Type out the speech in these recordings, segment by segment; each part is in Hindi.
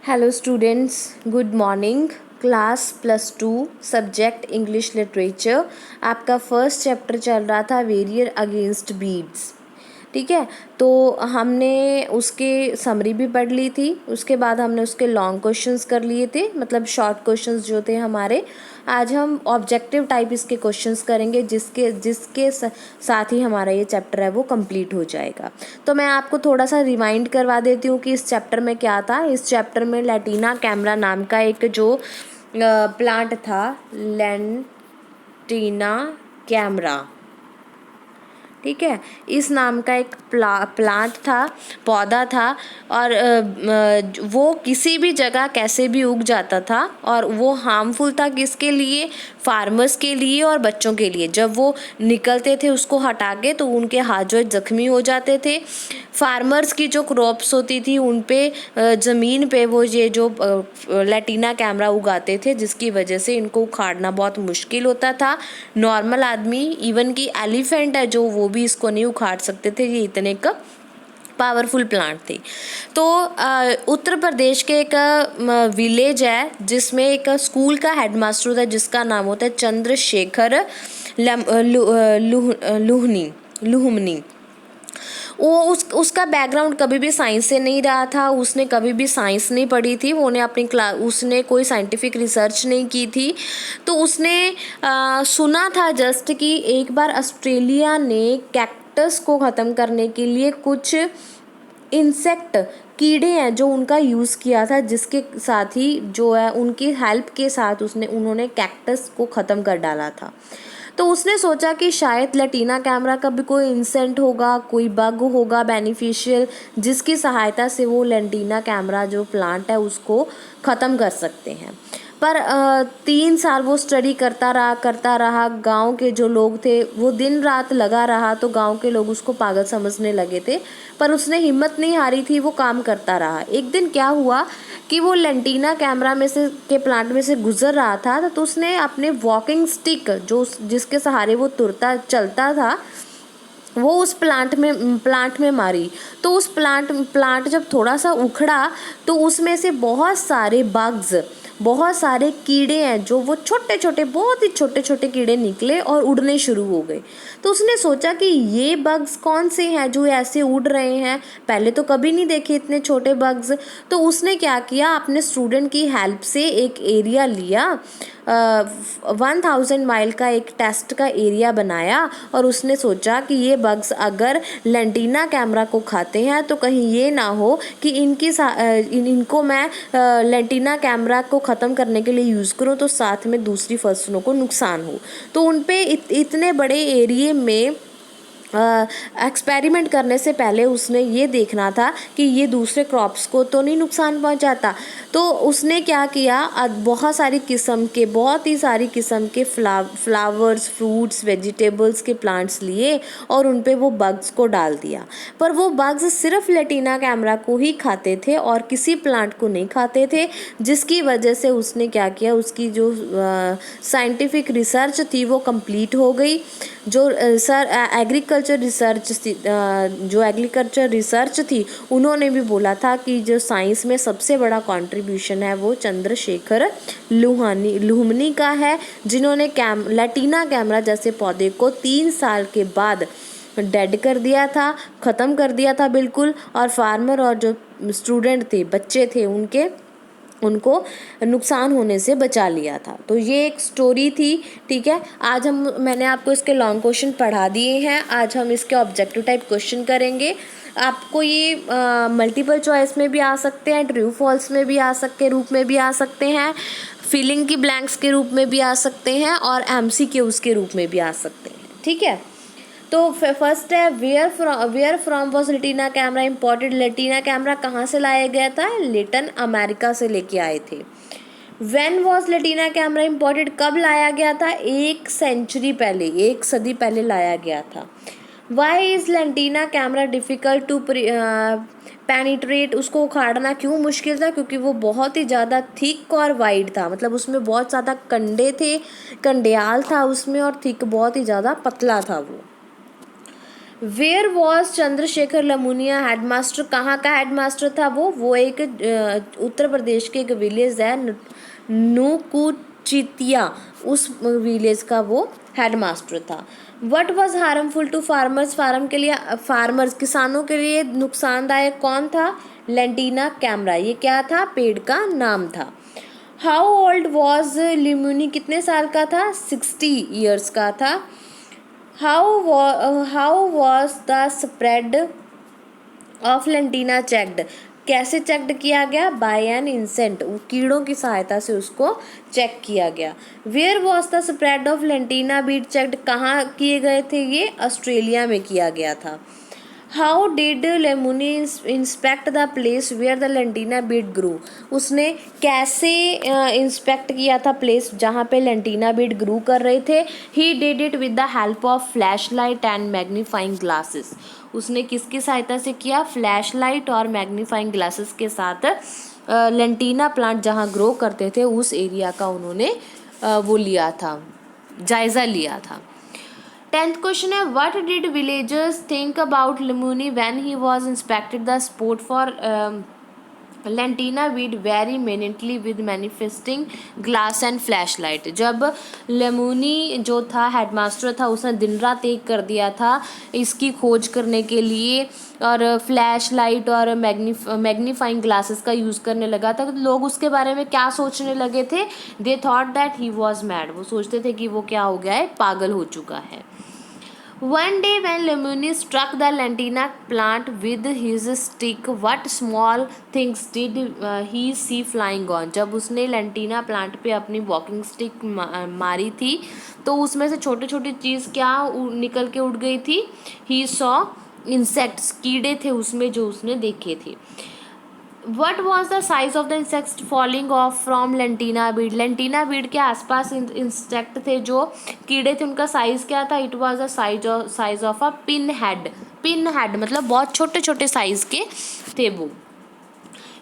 Hello students, good morning. Class +2 subject English literature. आपका फर्स्ट चैप्टर चल रहा था वेरियर अगेंस्ट बीड्स। ठीक है, तो हमने उसके समरी भी पढ़ ली थी। उसके बाद हमने उसके लॉन्ग क्वेश्चंस कर लिए थे, मतलब शॉर्ट क्वेश्चंस जो थे हमारे। आज हम ऑब्जेक्टिव टाइप इसके क्वेश्चंस करेंगे, जिसके साथ ही हमारा ये चैप्टर है वो कंप्लीट हो जाएगा। तो मैं आपको थोड़ा सा रिमाइंड करवा देती हूँ कि इस चैप्टर में क्या था। इस चैप्टर में लैटिना कैमरा नाम का एक जो प्लांट था, लैटिना कैमरा, ठीक है, इस नाम का एक प्लांट था, पौधा था। और वो किसी भी जगह कैसे भी उग जाता था, और वो हार्मफुल था किसके लिए? फार्मर्स के लिए और बच्चों के लिए। जब वो निकलते थे उसको हटा के तो उनके हाथ जो जख्मी हो जाते थे। फार्मर्स की जो क्रॉप्स होती थी उन पे ज़मीन पे वो ये जो लैटिना कैमरा उगाते थे, जिसकी वजह से इनको उखाड़ना बहुत मुश्किल होता था। नॉर्मल आदमी, इवन कि एलिफेंट है जो, वो भी इसको नहीं उखाड़ सकते थे, ये इतने का पावरफुल प्लांट थी। तो उत्तर प्रदेश के एक विलेज है जिसमें एक स्कूल का हेडमास्टर होता है जिसका नाम होता है चंद्रशेखर लुहमनी। वो उसका बैकग्राउंड कभी भी साइंस से नहीं रहा था। उसने कभी भी साइंस नहीं पढ़ी थी। उसने कोई साइंटिफिक रिसर्च नहीं की थी। तो उसने सुना था जस्ट कि एक बार ऑस्ट्रेलिया ने कैक्टस को ख़त्म करने के लिए कुछ इंसेक्ट, कीड़े हैं जो उनका यूज़ किया था, जिसके साथ ही जो है उनकी हेल्प के साथ उन्होंने कैक्टस को ख़त्म कर डाला था। तो उसने सोचा कि शायद लैटिना कैमरा का भी कोई इंसेंट होगा, कोई बग होगा बेनिफिशियल, जिसकी सहायता से वो लैटिना कैमरा जो प्लांट है उसको ख़त्म कर सकते हैं। पर 3 साल वो स्टडी करता रहा। गांव के जो लोग थे वो दिन रात लगा रहा, तो गांव के लोग उसको पागल समझने लगे थे। पर उसने हिम्मत नहीं हारी थी, वो काम करता रहा। एक दिन क्या हुआ कि वो लैटिना कैमरा में से के प्लांट में से गुजर रहा था, तो उसने अपने वॉकिंग स्टिक जिसके सहारे वो चलता था, वो उस प्लांट में मारी। तो उस प्लांट जब थोड़ा सा उखड़ा तो उसमें से बहुत सारे कीड़े हैं जो वो छोटे छोटे, बहुत ही छोटे छोटे कीड़े निकले और उड़ने शुरू हो गए। तो उसने सोचा कि ये बग्स कौन से हैं जो ऐसे उड़ रहे हैं, पहले तो कभी नहीं देखे इतने छोटे बग्स। तो उसने क्या किया, अपने स्टूडेंट की हेल्प से एक एरिया लिया, 1000 माइल का एक टेस्ट का एरिया बनाया, और उसने सोचा कि ये बग्स अगर लैटिना कैमरा को खाते हैं तो कहीं ये ना हो कि इनको मैं लैटिना कैमरा को ख़त्म करने के लिए यूज़ करूँ तो साथ में दूसरी फसलों को नुकसान हो। तो उन पे इतने बड़े एरिए में एक्सपेरिमेंट करने से पहले उसने ये देखना था कि ये दूसरे क्रॉप्स को तो नहीं नुकसान पहुंचाता। तो उसने क्या किया, बहुत ही सारी किस्म के फ्लावर्स, फ्रूट्स, वेजिटेबल्स के प्लांट्स लिए और उन पे वो बग्स को डाल दिया। पर वो बग्स सिर्फ लैटिना कैमरा को ही खाते थे और किसी प्लांट को नहीं खाते थे, जिसकी वजह से उसने क्या किया, उसकी जो साइंटिफिक रिसर्च थी वो कंप्लीट हो गई। जो एग्रीकल्चर रिसर्च थी, उन्होंने भी बोला था कि जो साइंस में सबसे बड़ा कंट्रीब्यूशन है वो चंद्रशेखर लुहमनी का है, जिन्होंने लैटिना कैमरा जैसे पौधे को 3 साल के बाद डेड कर दिया था, ख़त्म कर दिया था बिल्कुल। और फार्मर और जो स्टूडेंट थे, बच्चे थे, उनको नुकसान होने से बचा लिया था। तो ये एक स्टोरी थी। ठीक है, आज मैंने आपको इसके लॉन्ग क्वेश्चन पढ़ा दिए हैं। आज हम इसके ऑब्जेक्टिव टाइप क्वेश्चन करेंगे। आपको ये मल्टीपल चॉइस में भी आ सकते हैं, ट्रू फॉल्स में भी के रूप में भी आ सकते हैं, फिलिंग की ब्लैंक्स के रूप में भी आ सकते हैं, और MCQs के रूप में भी आ सकते हैं। ठीक है, तो फर्स्ट है where from was lantana camara imported. Lantana camara कहाँ से लाया गया था? लैटिन अमेरिका से लेके आए थे। When was lantana camara imported, कब लाया गया था? 1 सेंचुरी पहले, 1 सदी पहले लाया गया था। Why is lantana camara difficult to penetrate, उसको उखाड़ना क्यों मुश्किल था? क्योंकि वो बहुत ही ज़्यादा थिक और वाइड था, मतलब उसमें बहुत ज़्यादा कंडे थे, कंडियाल था उसमें, और थिक बहुत ही ज़्यादा पतला था वो। वेयर वॉज चंद्रशेखर लमुनिया हेडमास्टर, कहाँ का हेडमास्टर था वो एक उत्तर प्रदेश के एक विलेज है नुकुचितिया, उस विलेज का वो हेडमास्टर था। What was harmful to farmers, farmers किसानों के लिए नुकसानदायक कौन था? लेंटिना कैमरा, ये क्या था? पेड़ का नाम था। हाउ ओल्ड वॉज लिमुनी, कितने साल का था? 60 ईयर्स का था। How was the spread of lantana checked, कैसे चेक्ड किया गया? बाय एन इंसेक्ट, कीड़ों की सहायता से उसको चेक किया गया। Where was the spread of lantana weed checked, कहाँ किए गए थे ये? ऑस्ट्रेलिया में किया गया था। How did Lemuni inspect the place where the lantana weed grew, उसने कैसे इंस्पेक्ट किया था प्लेस जहाँ पे लेंटिना बीट ग्रू कर रहे थे? He did it with the help of flash light and magnifying glasses, उसने किसकी सहायता से किया? फ्लैश लाइट और मैग्नीफाइंग ग्लासेस के साथ लेंटिना प्लांट जहाँ ग्रो करते थे उस एरिया का उन्होंने वो लिया था, जायज़ा लिया था। 10th क्वेश्चन है, what did villagers think about Lemuni when he was inspected the spot for lantana weed very minutely with magnifying glass and flash light, जब लेमुनी जो था हेडमास्टर था उसने दिन रात एक कर दिया था इसकी खोज करने के लिए और फ्लैश लाइट और मैग्नीफाइंग ग्लासेस का यूज़ करने लगा था, तो लोग उसके बारे में क्या सोचने लगे थे? They thought that he was mad, वो सोचते थे कि वो क्या हो गया है? पागल हो चुका है। One day when Lemony struck the lentina plant with his stick, what small things did he see flying on? जब उसने लेंटिना प्लांट पे अपनी वॉकिंग स्टिक मारी थी तो उसमें से छोटी छोटी चीज़ क्या निकल के उड़ गई थी? He saw insects, कीड़े थे उसमें जो उसने देखे थे। What was the size of the insect falling off from lantana weed, lantana weed के आसपास इंसेक्ट थे जो कीड़े थे उनका साइज क्या था? It was the size of a pin head, pin head मतलब बहुत छोटे छोटे साइज के थे वो।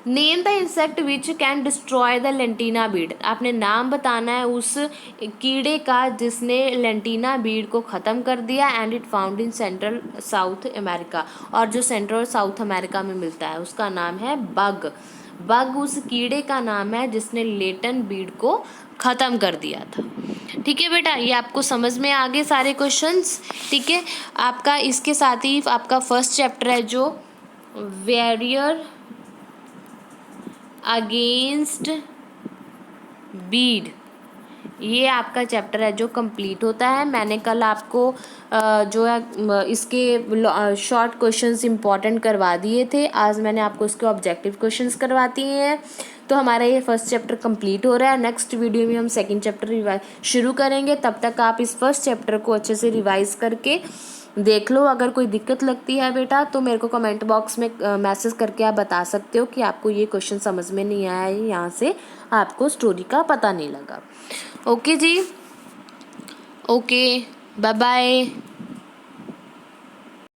Name the insect which can destroy the lantana weed, आपने नाम बताना है उस कीड़े का जिसने लेंटिना बीड को ख़त्म कर दिया। And it found in central south America, और जो सेंट्रल और साउथ अमेरिका में मिलता है उसका नाम है बग। बग उस कीड़े का नाम है जिसने लेटन बीड को ख़त्म कर दिया था। ठीक है बेटा, ये आपको समझ में आ गए सारे क्वेश्चंस? ठीक है, आपका इसके साथ ही आपका फर्स्ट चैप्टर है जो वेरियर अगेंस्ट बीड, ये आपका चैप्टर है जो कंप्लीट होता है। मैंने कल आपको जो है इसके शॉर्ट क्वेश्चंस इंपॉर्टेंट करवा दिए थे, आज मैंने आपको इसके ऑब्जेक्टिव क्वेश्चंस करवाती हैं। तो हमारा ये फर्स्ट चैप्टर कंप्लीट हो रहा है। नेक्स्ट वीडियो में हम सेकंड चैप्टर शुरू करेंगे, तब तक आप इस फर्स्ट चैप्टर को अच्छे से रिवाइज करके देख लो। अगर कोई दिक्कत लगती है बेटा तो मेरे को कमेंट बॉक्स में मैसेज करके आप बता सकते हो कि आपको ये क्वेश्चन समझ में नहीं आया है, यहाँ से आपको स्टोरी का पता नहीं लगा। ओके जी, ओके, बाय बाय।